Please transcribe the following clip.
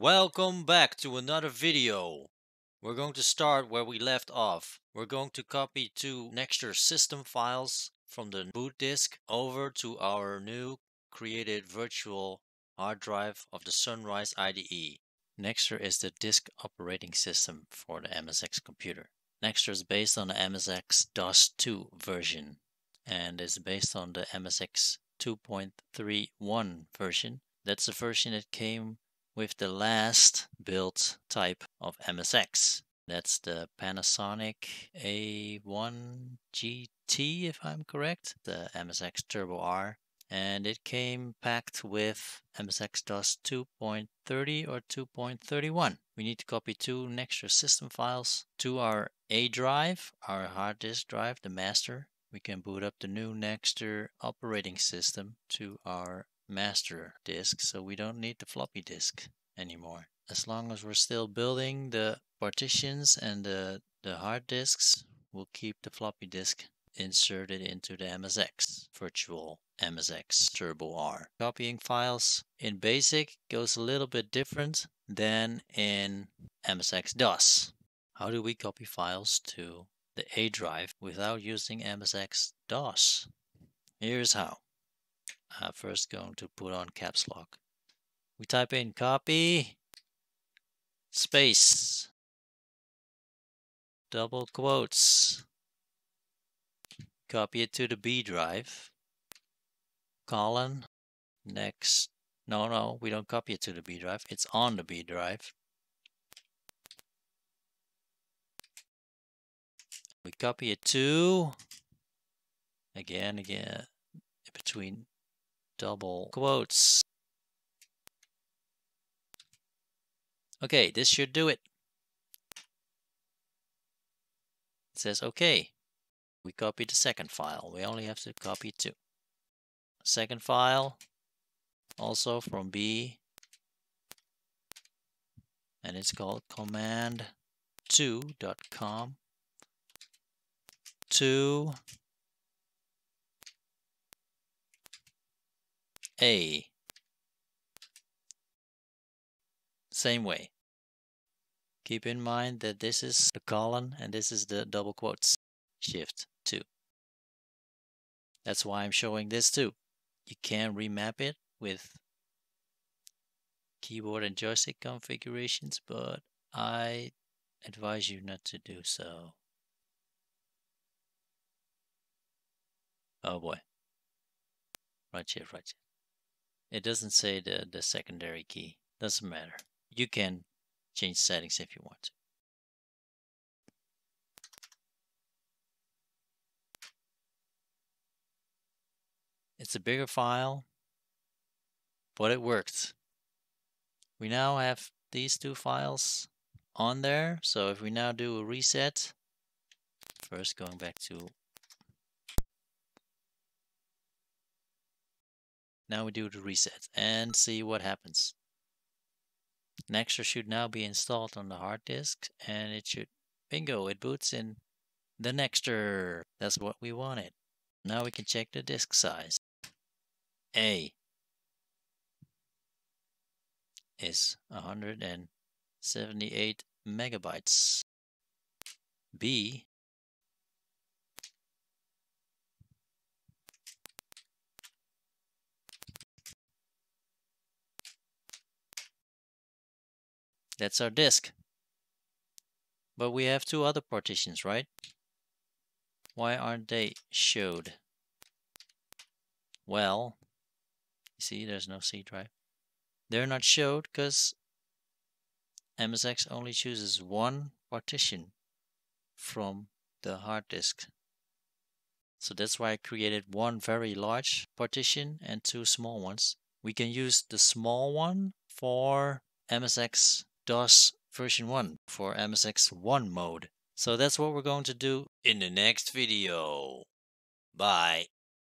Welcome back to another video. We're going to start where we left off. We're going to copy two NEXTOR system files from the boot disk over to our new created virtual hard drive of the Sunrise IDE. NEXTOR is the disk operating system for the MSX computer. NEXTOR is based on the MSX DOS2 version and is based on the MSX 2.31 version. That's the version that came with the last built type of MSX. That's the Panasonic A1 GT, if I'm correct, the MSX Turbo R. And it came packed with MSX DOS 2.30 or 2.31. We need to copy two NEXTOR system files to our A drive, our hard disk drive, the master. We can boot up the new NEXTOR operating system to our master disk, so we don't need the floppy disk anymore. As long as we're still building the partitions and the hard disks, we'll keep the floppy disk inserted into the MSX, virtual MSX Turbo R. Copying files in BASIC goes a little bit different than in MSX DOS. How do we copy files to the A drive without using MSX DOS? Here's how. I'm first going to put on caps lock. We type in copy space double quotes, copy it to the B drive, colon, next, no, we don't copy it to the B drive, it's on the B drive. We copy it to, again, between double quotes. Okay, this should do it. It says okay. We copy the second file. We only have to copy two. Second file, also from B, and it's called command2.com to A. Same way. Keep in mind that this is the colon and this is the double quotes. Shift 2. That's why I'm showing this too. You can remap it with keyboard and joystick configurations, but I advise you not to do so. Oh boy. Right here. It doesn't say the secondary key. Doesn't matter. You can change settings if you want to. It's a bigger file, but it worked. We now have these two files on there. So if we now do a reset, first going back to, now we do the reset and see what happens. NEXTOR should now be installed on the hard disk, and it should, bingo, it boots in the NEXTOR. That's what we wanted. Now we can check the disk size. A is 178 megabytes. B that's our disk. But we have two other partitions, right? Why aren't they showed? Well, you see there's no C drive. They're not showed because MSX only chooses one partition from the hard disk. So that's why I created one very large partition and two small ones. We can use the small one for MSX DOS version 1 for MSX 1 mode. So that's what we're going to do in the next video. Bye.